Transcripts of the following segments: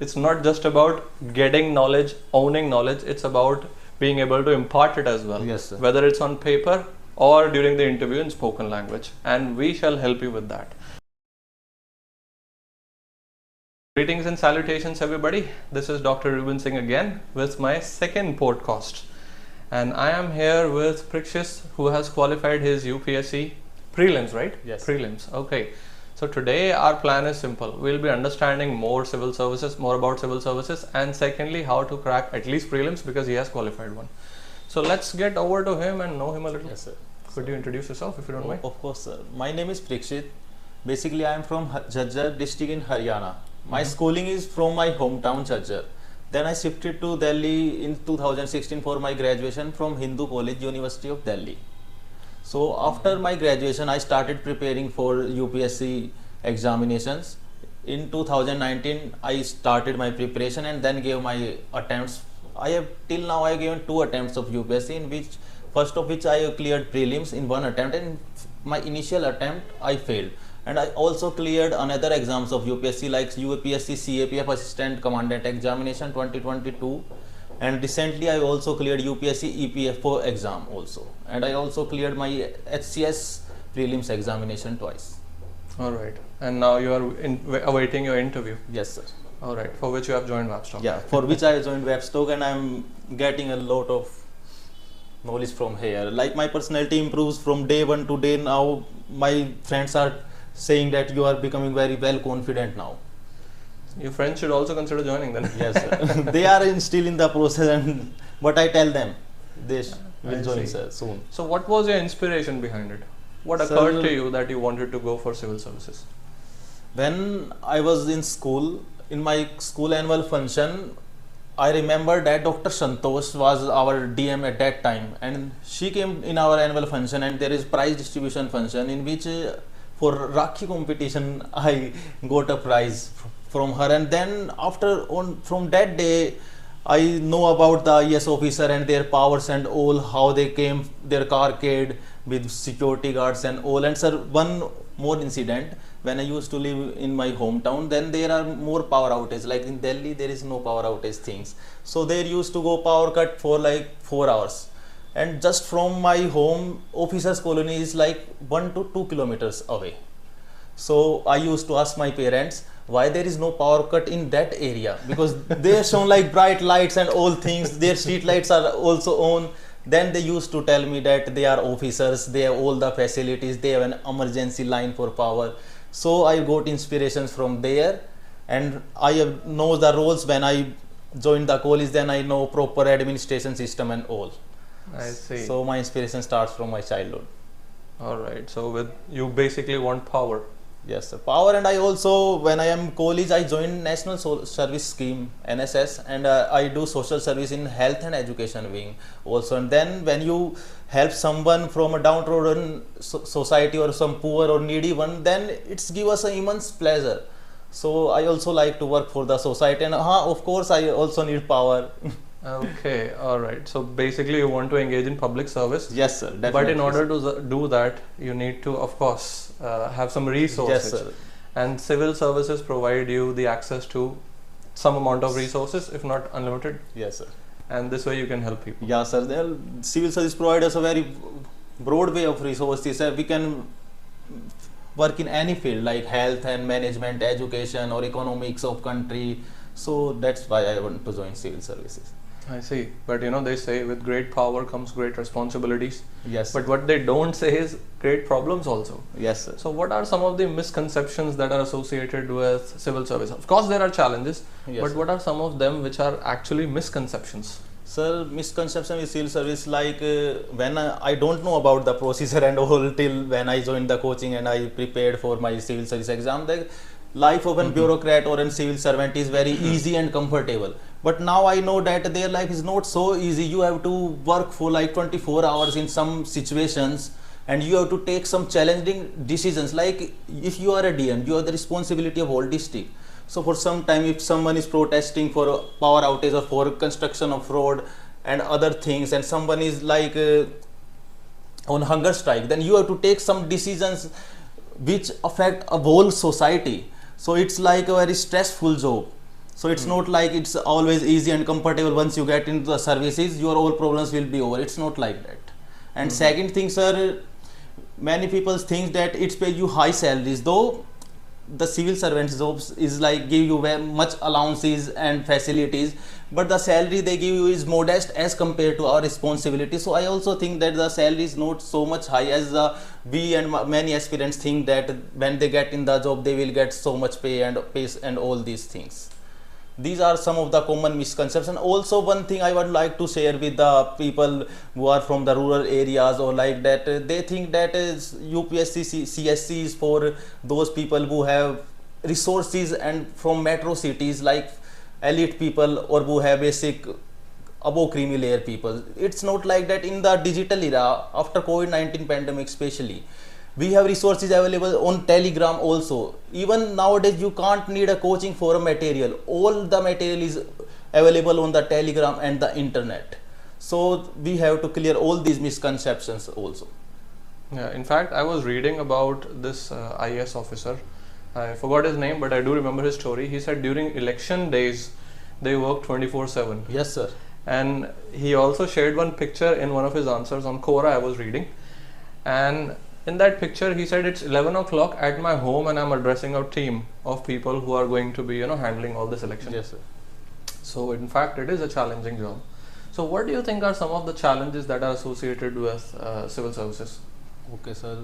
it's not just about getting knowledge, owning knowledge, it's about being able to impart it as well. Yes, sir. Whether it's on paper or during the interview in spoken language, and we shall help you with that. Greetings and salutations everybody. This is Dr. Reuben Singh again with my second podcast. And I am here with Prikshit, who has qualified his UPSC Prelims, right? Yes. Prelims. Okay. So today our plan is simple. We'll be understanding more civil services, more about civil services, and secondly how to crack at least prelims because he has qualified one. So let's get over to him and know him a little. Yes, sir. Could you introduce yourself if you don't mind? Of course, sir. My name is Prikshit. Basically, I am from Jhajjar district in Haryana. My schooling is from my hometown Jhajjar. Then I shifted to Delhi in 2016 for my graduation from Hindu College, University of Delhi. So after my graduation, I started preparing for UPSC examinations. In 2019, I started my preparation and then gave my attempts. Till now I have given 2 attempts of UPSC, in which first of which I cleared prelims in 1 attempt, and my initial attempt I failed. And I also cleared another exams of UPSC like UPSC CAPF Assistant Commandant Examination 2022. And recently I also cleared UPSC EPFO exam also. And I also cleared my HCS prelims examination twice. Alright. And now you are awaiting your interview. Yes, sir. Alright. For which you have joined WabsTalk. Yeah, for which I joined WabsTalk, and I'm getting a lot of knowledge from here. Like my personality improves from day 1 to day now. My friends are saying that you are becoming very well confident now. Your friends should also consider joining then. Yes, sir. They are still in the process, but I tell them they will join, sir, soon. So what was your inspiration behind it? What occurred to you that you wanted to go for civil services? When I was in school, in my school annual function, I remember that Dr. Santosh was our DM at that time, and she came in our annual function, and there is prize distribution function in which for Rakhi competition I got a prize from her. And then from that day I know about the IS officer and their powers and all, how they came, their carcade with security guards and all. And sir, one more incident, when I used to live in my hometown, then there are more power outage. Like in Delhi there is no power outage things, so there used to go power cut for like 4 hours. And just from my home, officers colony is like 1 to 2 kilometers away. So I used to ask my parents why there is no power cut in that area, because they shown like bright lights and all things, their street lights are also on. Then they used to tell me that they are officers, they have all the facilities, they have an emergency line for power. So I got inspirations from there, and I know the roles. When I joined the college, then I know proper administration system and all. I see. So my inspiration starts from my childhood. Alright, so you basically want power. Yes, sir. Power. And I also, when I am college, I joined National Service Scheme, NSS, and I do social service in health and education wing also. And then when you help someone from a downtrodden society or some poor or needy one, then it's give us an immense pleasure. So I also like to work for the society, and of course I also need power. Okay, alright. So basically you want to engage in public service. Yes, sir. Definitely. But in order to do that, you need to, of course, have some resources. Yes, sir. And civil services provide you the access to some amount of resources, if not unlimited. Yes, sir. And this way you can help people. Yeah, sir. Civil service provides us a very broad way of resources. We can work in any field like health and management, education, or economics of country. So that's why I want to join civil services. I see. But they say with great power comes great responsibilities. Yes. But what they don't say is great problems also. Yes, sir. So what are some of the misconceptions that are associated with civil service? Of course there are challenges, yes, but sir. What are some of them which are actually misconceptions? Sir, misconception with civil service, like when I don't know about the procedure and all till when I joined the coaching and I prepared for my civil service exam, the life of a bureaucrat or a civil servant is very easy and comfortable. But now I know that their life is not so easy. You have to work for like 24 hours in some situations, and you have to take some challenging decisions. Like if you are a DM, you have the responsibility of whole district. So for some time, if someone is protesting for a power outage or for construction of road and other things, and someone is like on hunger strike, then you have to take some decisions which affect a whole society. So it's like a very stressful job. So it's not like it's always easy and comfortable. Once you get into the services, your all problems will be over. It's not like that. And second thing, sir, many people think that it's pay you high salaries, though the civil servants jobs is like give you very much allowances and facilities, but the salary they give you is modest as compared to our responsibility. So I also think that the salary is not so much high as we and many aspirants think that when they get in the job they will get so much pay and all these things. These are some of the common misconceptions. Also, one thing I would like to share with the people who are from the rural areas or like that, they think that UPSC CSC is for those people who have resources and from metro cities, like elite people, or who have basic above creamy layer people. It's not like that. In the digital era, after COVID-19 pandemic especially, we have resources available on Telegram also. Even nowadays you can't need a coaching for a material. All the material is available on the Telegram and the internet. So we have to clear all these misconceptions also. Yeah, in fact, I was reading about this IAS officer. I forgot his name, but I do remember his story. He said during election days, they work 24/7. Yes, sir. And he also shared one picture in one of his answers on Quora I was reading. And in that picture, he said it's 11 o'clock at my home and I'm addressing a team of people who are going to be, handling all this election. Yes, sir. So in fact, it is a challenging job. So what do you think are some of the challenges that are associated with civil services? Okay, sir.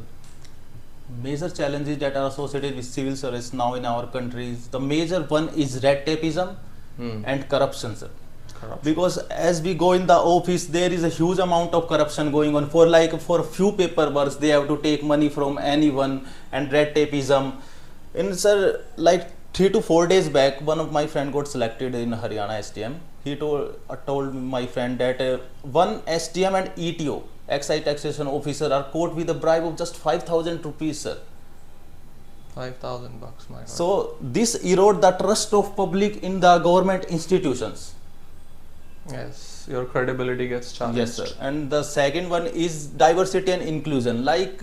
Major challenges that are associated with civil service now in our country is, the major one is red tapeism and corruption, sir. Because as we go in the office, there is a huge amount of corruption going on. For a few paperwork, they have to take money from anyone, and red tapeism. And sir, like 3 to 4 days back, one of my friend got selected in Haryana STM. He told my friend that one STM and ETO, excise taxation officer, are caught with a bribe of just 5,000 rupees, sir. 5,000 bucks, my God. So this erode the trust of public in the government institutions. Yes, your credibility gets challenged. Yes, sir. And the second one is diversity and inclusion. Like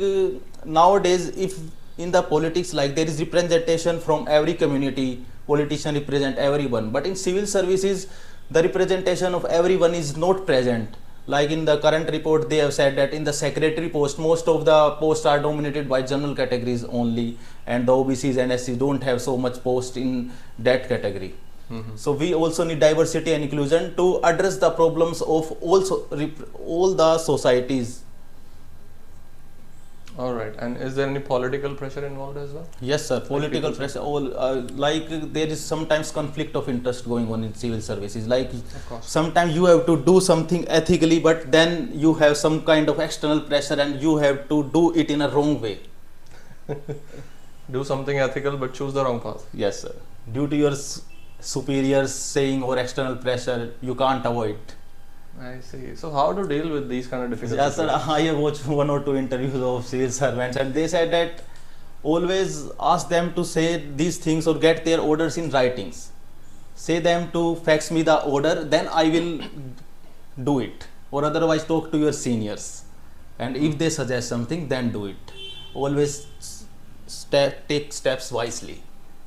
nowadays, if in the politics, like there is representation from every community, politician represent everyone. But in civil services, the representation of everyone is not present. Like in the current report, they have said that in the secretary post, most of the posts are dominated by general categories only, and the OBCs and SCs don't have so much post in that category. So we also need diversity and inclusion to address the problems of all the societies. All right. And is there any political pressure involved as well? Yes, sir. Political pressure. Like there is sometimes conflict of interest going on in civil services. Like sometimes you have to do something ethically, but then you have some kind of external pressure, and you have to do it in a wrong way. Do something ethical, but choose the wrong path. Yes, sir. Due to your superiors saying or external pressure, you can't avoid. I see. So how to deal with these kind of difficulties? Yes, sir. I have watched 1 or 2 interviews of civil servants, and they said that always ask them to say these things or get their orders in writings. Say them to fax me the order, then I will do it. Or otherwise talk to your seniors. And if they suggest something, then do it. Always take steps wisely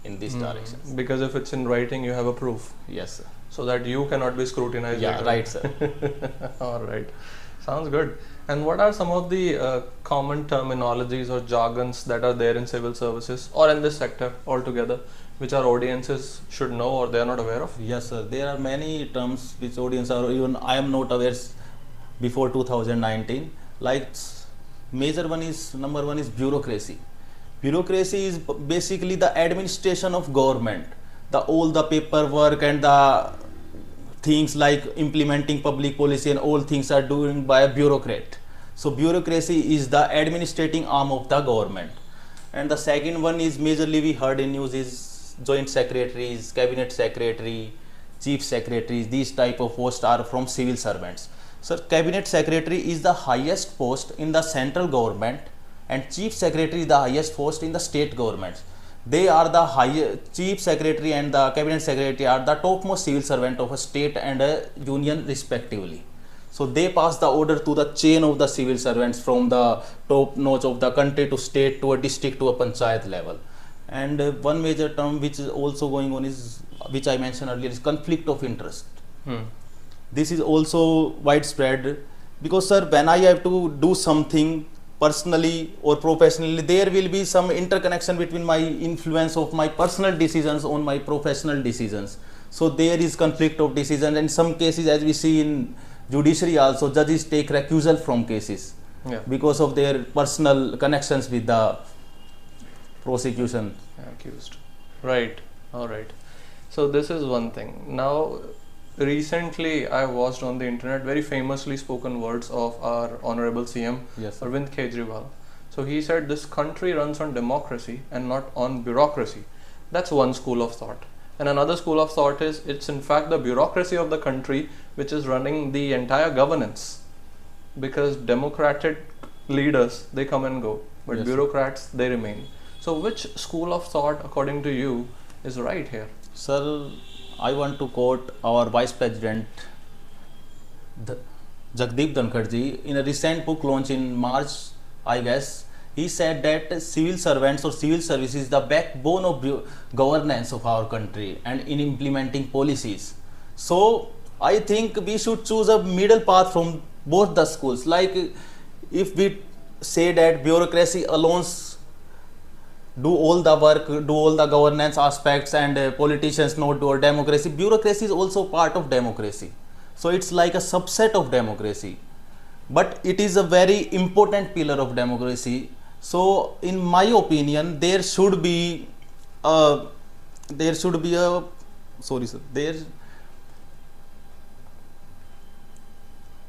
in this direction. Because if it's in writing, you have a proof. Yes, sir. So that you cannot be scrutinized. Yeah, later. right, sir. All right. Sounds good. And what are some of the common terminologies or jargons that are there in civil services or in this sector altogether, which our audiences should know or they are not aware of? Yes, sir. There are many terms which audience are, even I am not aware before 2019. Like number one is bureaucracy. Bureaucracy is basically the administration of government. All the paperwork and the things like implementing public policy and all things are done by a bureaucrat. So bureaucracy is the administrating arm of the government. And the second one is majorly we heard in news is joint secretaries, cabinet secretary, chief secretaries. These type of posts are from civil servants. So cabinet secretary is the highest post in the central government, and chief secretary is the highest post in the state governments. They are the highest. Chief secretary and the cabinet secretary are the topmost civil servant of a state and a union respectively. So they pass the order to the chain of the civil servants from the top notch of the country to state to a district to a panchayat level. And one major term which is also going on is, which I mentioned earlier, is conflict of interest. This is also widespread, because sir, when I have to do something personally or professionally, there will be some interconnection between my influence of my personal decisions on my professional decisions. So there is conflict of decision. In some cases, as we see in judiciary also, judges take recusal from cases because of their personal connections with the prosecution. Accused. Right. All right. So this is one thing. Now, recently I watched on the internet very famously spoken words of our honorable CM, Yes, Arvind Kejriwal. So he said this country runs on democracy and not on bureaucracy. That's one school of thought. And another school of thought is it's in fact the bureaucracy of the country which is running the entire governance, because democratic leaders, they come and go, but Yes, bureaucrats, they remain. So which school of thought according to you is right here? sir, I want to quote our Vice President Jagdeep Dhankar ji in a recent book launch in March, I guess. He said that civil servants or civil service is the backbone of governance of our country and in implementing policies. So I think we should choose a middle path from both the schools. Like if we say that bureaucracy alone do all the work, do all the governance aspects, and politicians not do, or democracy. Bureaucracy is also part of democracy. So it's like a subset of democracy, but it is a very important pillar of democracy. So in my opinion, there should be a sorry sir,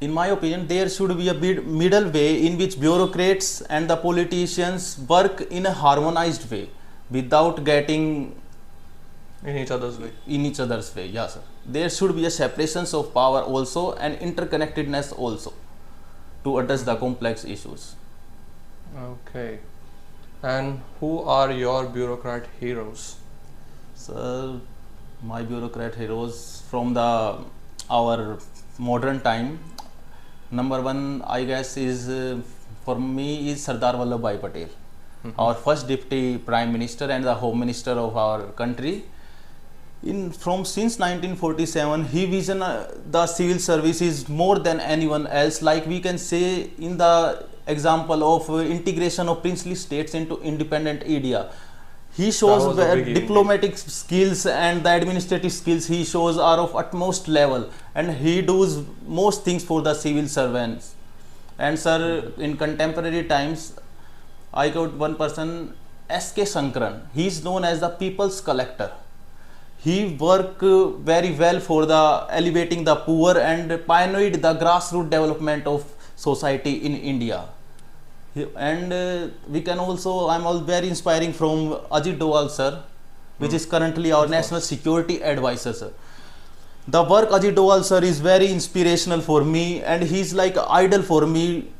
in my opinion, there should be a middle way in which bureaucrats and the politicians work in a harmonized way without getting In each other's way. in each other's way. Yeah, sir. There should be a separations of power also and interconnectedness also to address the complex issues. Okay. And who are your bureaucrat heroes? Sir, my bureaucrat heroes from our modern time. Number one, I guess, is for me is Sardar Vallabhbhai Patel, our first deputy prime minister and the home minister of our country. Since 1947, he visioned the civil services more than anyone else. Like we can say in the example of integration of princely states into independent India. He shows where diplomatic skills and the administrative skills he shows are of utmost level, and he does most things for the civil servants. And sir, in contemporary times, I got one person, S.K. Sankaran. He is known as the people's collector. He worked very well for the elevating the poor and pioneered the grassroots development of society in India. And we can also, I'm all very inspiring from Ajit Doval sir, which is currently our national security advisor sir. The work Ajit Doval sir is very inspirational for me, and he's like an idol for me.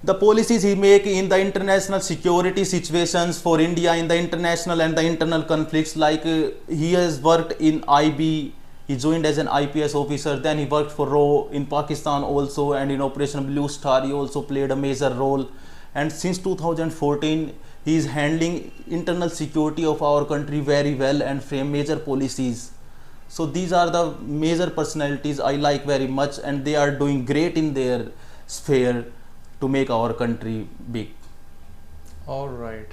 The policies he make in the international security situations for India in the international and the internal conflicts, like he has worked in IB, he joined as an IPS officer, then he worked for RAW in Pakistan also, and in Operation Blue Star he also played a major role. And since 2014 he is handling internal security of our country very well and frame major policies. So these are the major personalities I like very much, and they are doing great in their sphere to make our country big. All right.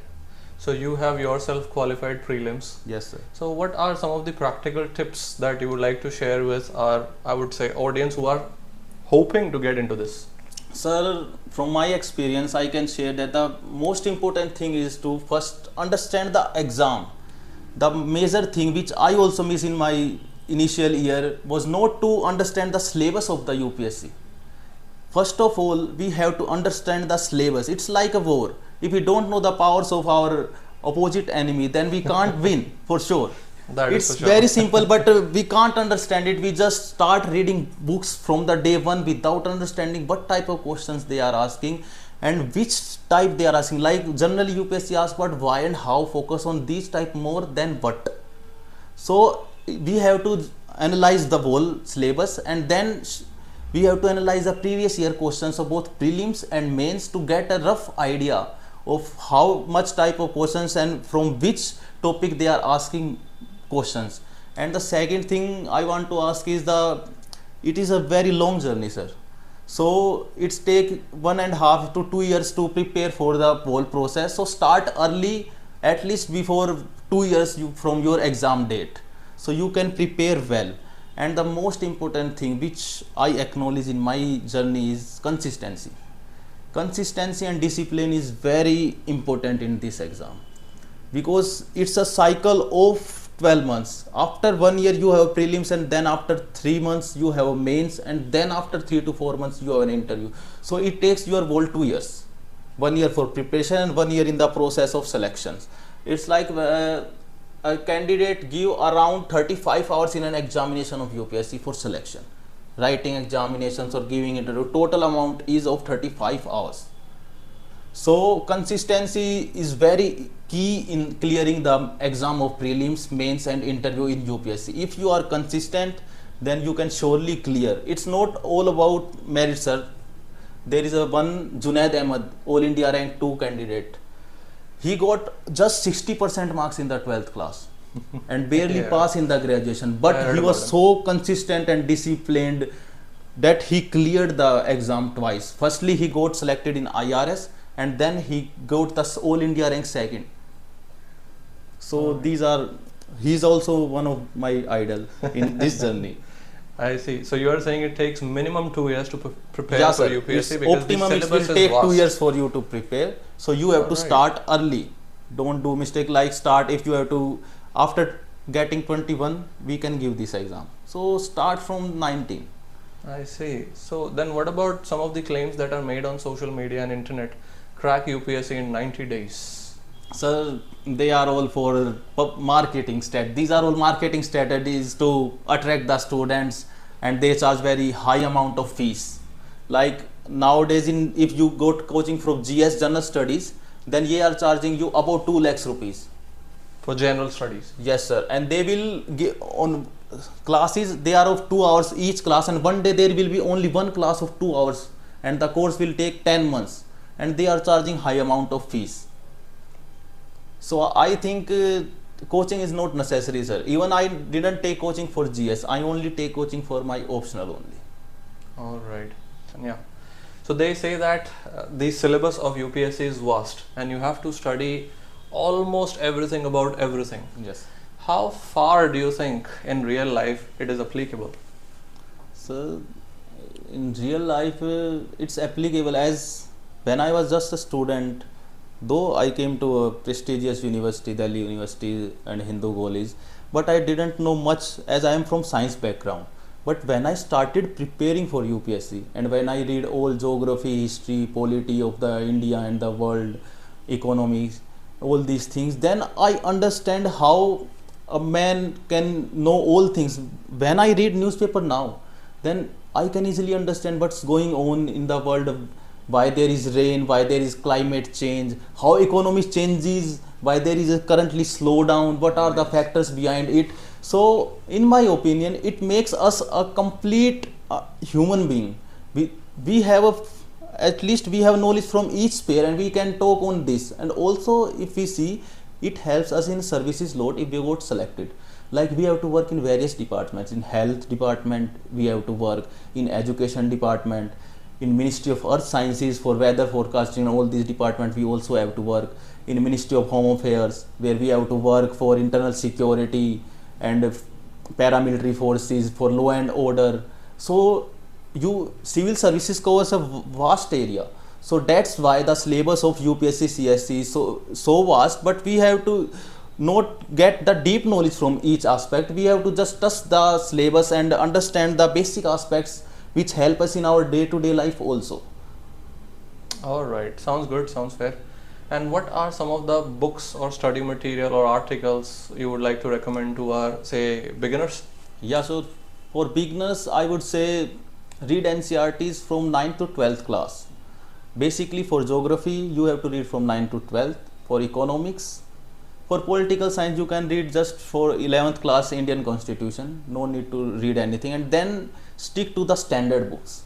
So you have yourself qualified prelims. Yes sir. So what are some of the practical tips that you would like to share with our, I would say, audience who are hoping to get into this? Sir, from my experience, I can share that the most important thing is to first understand the exam. The major thing which I also missed in my initial year was not to understand the syllabus of the UPSC. First of all, we have to understand the syllabus. It's like a war. If we don't know the powers of our opposite enemy, then we can't win for sure. It's very simple, but we can't understand it. We just start reading books from the day one without understanding what type of questions they are asking and which type they are asking. Like generally UPSC asks what, why and how, focus on these type more than what. So we have to analyze the whole syllabus, and then we have to analyze the previous year questions of both prelims and mains to get a rough idea of how much type of questions and from which topic they are asking questions. And the second thing I want to ask is it is a very long journey, sir. So it's take 1.5 to 2 years to prepare for the whole process. So start early, at least before 2 years from your exam date, so you can prepare well. And the most important thing which I acknowledge in my journey is consistency. Consistency and discipline is very important in this exam, because it's a cycle of 12 months. After 1 year you have prelims, and then after 3 months you have a mains, and then after 3 to 4 months you have an interview. So it takes your whole 2 years, 1 year for preparation and 1 year in the process of selections. It's like a candidate give around 35 hours in an examination of UPSC for selection, writing examinations or giving interview. Total amount is of 35 hours. So consistency is very key in clearing the exam of prelims, mains and interview in UPSC. If you are consistent, then you can surely clear. It's not all about merit, sir. There is one Junaid Ahmed, All India rank 2 candidate. He got just 60% marks in the 12th class and barely passed in the graduation. But he was so consistent and disciplined that he cleared the exam twice. Firstly, he got selected in IRS, and then he got the All India rank 2nd. So he's also one of my idol in this journey. I see. So you are saying it takes minimum 2 years to prepare for UPSC, because optimum it will take 2 years for you to prepare. So you have to start early. Don't do mistake like start if you have to, after getting 21 we can give this exam. So start from 19. I see. So then what about some of the claims that are made on social media and internet? Crack UPSC in 90 days. Sir, they are all for marketing these are all marketing strategies to attract the students, and they charge very high amount of fees. Like nowadays, if you got coaching from GS General Studies, then they are charging you about 2 lakhs rupees for general studies. Yes, sir. And they will give on classes, they are of 2 hours each class, and one day there will be only one class of 2 hours, and the course will take 10 months, and they are charging high amount of fees. So I think coaching is not necessary, sir. Even I didn't take coaching for GS. I only take coaching for my optional only. All right. Yeah. So they say that the syllabus of UPSC is vast, and you have to study almost everything about everything. Yes. How far do you think in real life it is applicable? So in real life it's applicable, as when I was just a student, though I came to a prestigious university, Delhi University and Hindu College, but I didn't know much as I am from science background. But when I started preparing for UPSC, and when I read all geography, history, polity of the India and the world, economics, all these things, then I understand how a man can know all things. When I read newspaper now, then I can easily understand what's going on in the world of why there is rain, why there is climate change, how economy changes, why there is a currently slowdown, what are the factors behind it. So in my opinion, it makes us a complete human being. We have at least we have knowledge from each sphere, and we can talk on this. And also if we see, it helps us in services lot if we got selected. Like we have to work in various departments. In health department we have to work, in education department, in Ministry of Earth Sciences for weather forecasting, all these departments we also have to work. In Ministry of Home Affairs, where we have to work for internal security and paramilitary forces, for law and order. So civil services covers a vast area. So that's why the syllabus of UPSC CSC is so vast, but we have to not get the deep knowledge from each aspect. We have to just touch the syllabus and understand the basic aspects which help us in our day-to-day life also. All right, sounds good, sounds fair. And what are some of the books or study material or articles you would like to recommend to our, say, beginners? Yeah, so for beginners, I would say read NCERTs from 9th to 12th class. Basically for geography, you have to read from 9th to 12th. For economics, for political science, you can read just for 11th class Indian Constitution. No need to read anything, and then stick to the standard books.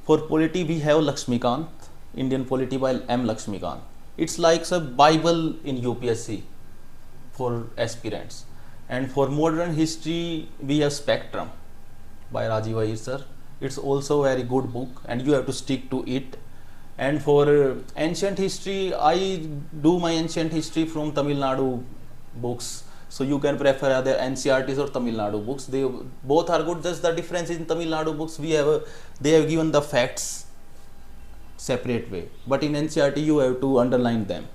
For polity, we have Lakshmikant, Indian Polity by M. Lakshmikant. It's like a Bible in UPSC for aspirants. And for modern history, we have Spectrum by Rajiv Ahir sir. It's also a very good book, and you have to stick to it. And for ancient history, I do my ancient history from Tamil Nadu books. So you can prefer either NCRTs or Tamil Nadu books. They both are good. Just the difference in Tamil Nadu books, they have given the facts separate way, but in NCRT you have to underline them.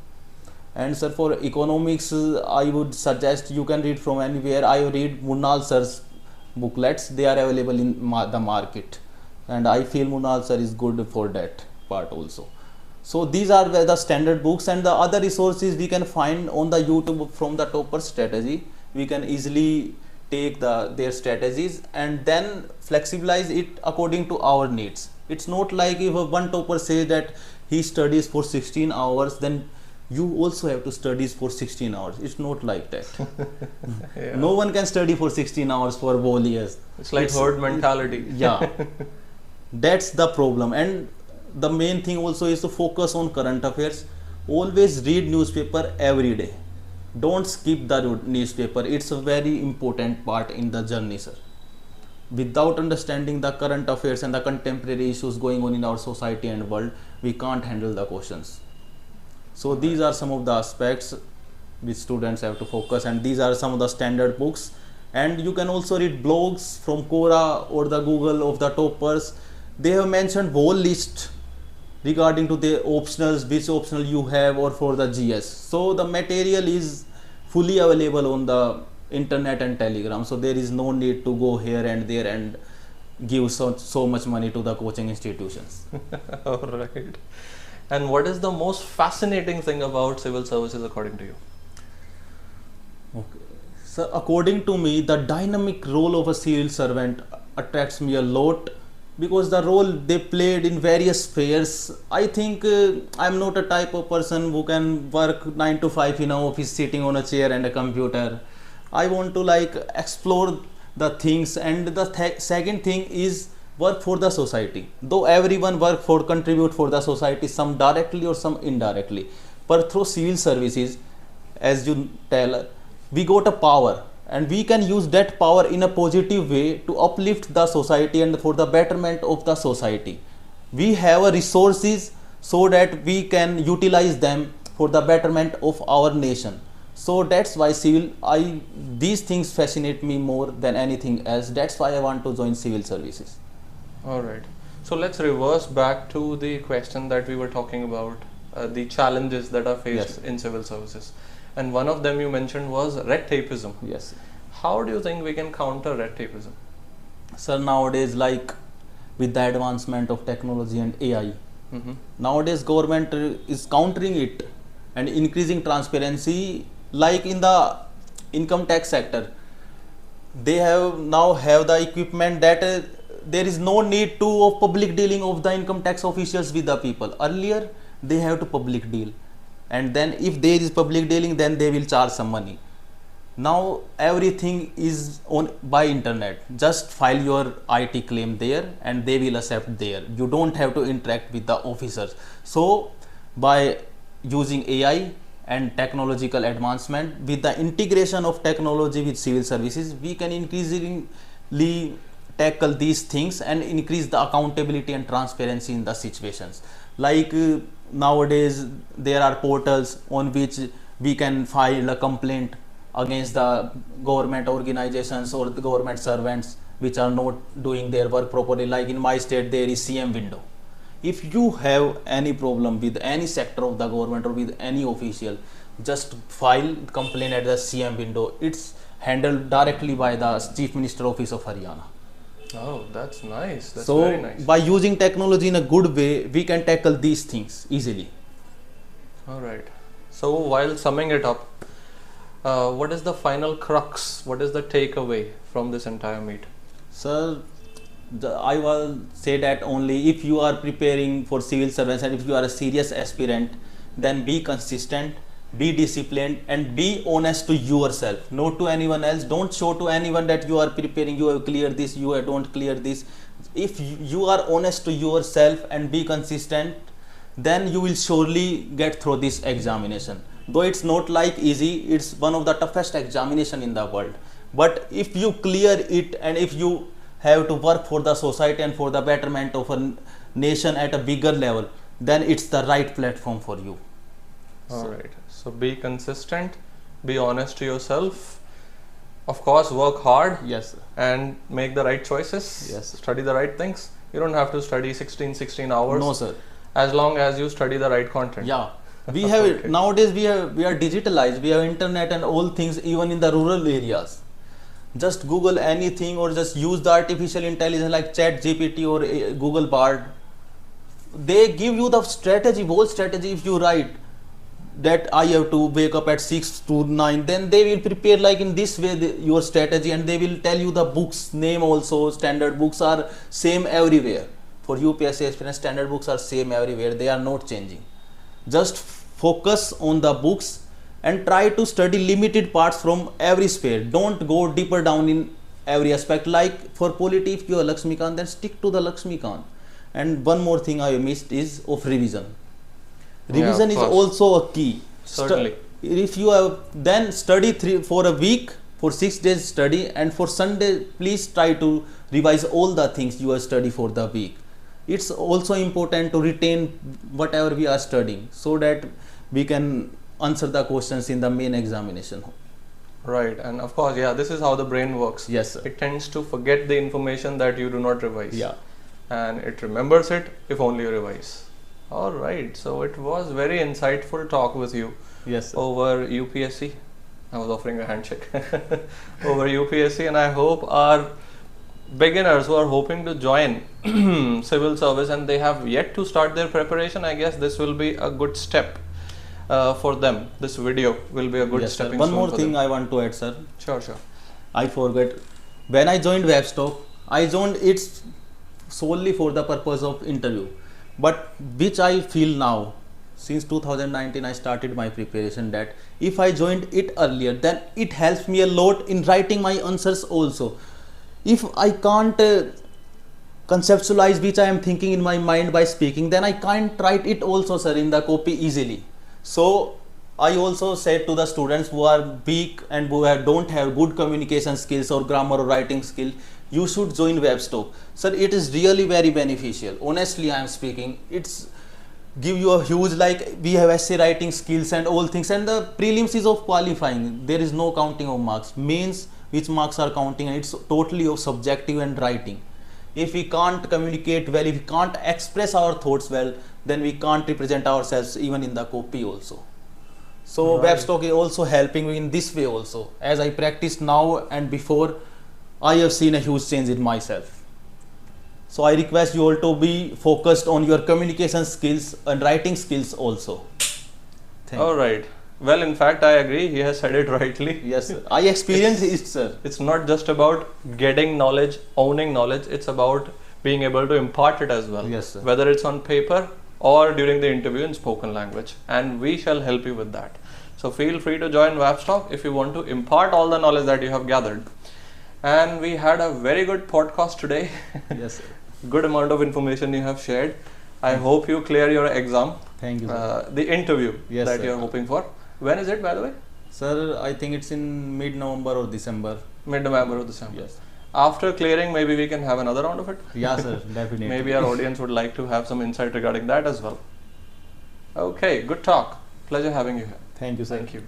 And sir, for economics, I would suggest you can read from anywhere. I read Munal sir's booklets. They are available in the market, and I feel Munal sir is good for that part also. So these are the standard books, and the other resources we can find on the YouTube from the topper strategy. We can easily take their strategies and then flexibilize it according to our needs. It's not like if one topper says that he studies for 16 hours, then you also have to study for 16 hours. It's not like that. Yeah. No one can study for 16 hours for whole years. It's like herd mentality. Yeah, that's the problem. And the main thing also is to focus on current affairs. Always read newspaper every day. Don't skip the newspaper. It's a very important part in the journey, sir. Without understanding the current affairs and the contemporary issues going on in our society and world, we can't handle the questions. So these are some of the aspects which students have to focus, and these are some of the standard books. And you can also read blogs from Quora or the Google of the toppers. They have mentioned whole list regarding to the optionals, which optional you have, or for the GS. So the material is fully available on the internet and Telegram. So there is no need to go here and there and give so much money to the coaching institutions. All right. And what is the most fascinating thing about civil services according to you? Okay. So according to me, the dynamic role of a civil servant attracts me a lot, because the role they played in various spheres. I think I'm not a type of person who can work 9 to 5 in an office sitting on a chair and a computer. I want to like explore the things. And the second thing is work for the society. Though everyone contribute for the society, some directly or some indirectly, but through civil services, as you tell, we got a power, and we can use that power in a positive way to uplift the society and for the betterment of the society. We have a resources so that we can utilize them for the betterment of our nation. So that's why these things fascinate me more than anything else. That's why I want to join civil services. All right. So let's reverse back to the question that we were talking about, the challenges that are faced in civil services. And one of them you mentioned was red tapeism. Yes. How do you think we can counter red tapeism? Sir, nowadays, like with the advancement of technology and AI, nowadays government is countering it and increasing transparency. Like in the income tax sector, they now have the equipment that there is no need of public dealing of the income tax officials with the people. Earlier, they have to public deal, and then if there is public dealing, then they will charge some money. Now everything is by internet. Just file your IT claim there, and they will accept there. You don't have to interact with the officers. So by using AI and technological advancement, with the integration of technology with civil services, we can increasingly tackle these things and increase the accountability and transparency in the situations. Like nowadays there are portals on which we can file a complaint against the government organizations or the government servants which are not doing their work properly. Like in my state, there is CM window. If you have any problem with any sector of the government or with any official, just file complaint at the CM window. It's handled directly by the Chief Minister Office of Haryana. Oh, that's nice. That's So very nice. by using technology in a good way, we can tackle these things easily. All right. So while summing it up, what is the final crux? What is the takeaway from this entire meet? Sir, I will say that only if you are preparing for civil service and if you are a serious aspirant, then be consistent, be disciplined, and be honest to yourself, not to anyone else. Don't show to anyone that you are preparing, you have cleared this, you don't clear this. If you are honest to yourself and be consistent, then you will surely get through this examination. Though it's not like easy, it's one of the toughest examination in the world. But if you clear it, and if you have to work for the society and for the betterment of a nation at a bigger level, then it's the right platform for you. Alright, so be consistent, be honest to yourself, of course work hard, Yes, sir. and make the right choices. Yes. Study the right things. You don't have to study 16 hours. No, sir. As long as you study the right content. Yeah, we have Okay. nowadays we are digitalized. We have internet and all things, even in the rural areas. Just Google anything, or just use the artificial intelligence like Chat GPT or Google Bard. They give you the strategy, whole strategy. If you write that I have to wake up at 6 to 9, then they will prepare like in this way your strategy, and they will tell you the books name also. Standard books are same everywhere. For UPSC experience, standard books are same everywhere. They are not changing. Just focus on the books and try to study limited parts from every sphere. Don't go deeper down in every aspect. Like for polity, if you are Lakshmikant, then stick to the Lakshmikant. And one more thing I missed is of revision. Revision is course. also a key. Certainly. If you have then study for a week, for 6 days study, and for Sunday please try to revise all the things you have studied for the week. It's also important to retain whatever we are studying, so that we can answer the questions in the main examination. Right, and of course, yeah, this is how the brain works. Yes, sir. It tends to forget the information that you do not revise. Yeah. And it remembers it if only you revise. Alright, so it was very insightful talk with you Yes, sir. over UPSC. I was offering a handshake over UPSC, and I hope our beginners who are hoping to join civil service and they have yet to start their preparation, I guess this will be a good step for them. This video will be a good Yes, sir. stepping One stone more for thing them. I want to add, sir. Sure, sure. I forgot. When I joined WabsTalk, I joined it solely for the purpose of interview. But which I feel now, since 2019 I started my preparation, that if I joined it earlier, then it helps me a lot in writing my answers also. If I can't conceptualize which I am thinking in my mind by speaking, then I can't write it also, sir, in the copy easily. So I also said to the students who are weak and who don't have good communication skills or grammar or writing skill, you should join WabsTalk. Sir, it is really very beneficial. Honestly, I am speaking. It's give you a huge, like we have essay writing skills and all things, and the prelims is of qualifying. There is no counting of marks. Means which marks are counting, and it's totally of subjective and writing. If we can't communicate well, if we can't express our thoughts well, then we can't represent ourselves even in the copy also. So Right. WabsTalk is also helping me in this way also. As I practice now and before, I have seen a huge change in myself. So I request you all to be focused on your communication skills and writing skills also. Thank you. Alright. Well, in fact, I agree. He has said it rightly. Yes, sir. I experienced it, sir. It's not just about getting knowledge, owning knowledge. It's about being able to impart it as well. Yes, sir. Whether it's on paper or during the interview in spoken language. And we shall help you with that. So feel free to join WabsTalk if you want to impart all the knowledge that you have gathered. And we had a very good podcast today. Yes, sir. Good amount of information you have shared. I hope you clear your exam, Thank you, sir. the interview Yes, that sir. you are hoping for. When is it, by the way? Sir, I think it's in mid-November or December. Mid-November or December. Yes. After clearing, maybe we can have another round of it. Yeah, sir. Definitely. Maybe our audience would like to have some insight regarding that as well. Okay, good talk. Pleasure having you here. Thank you, sir. Thank you.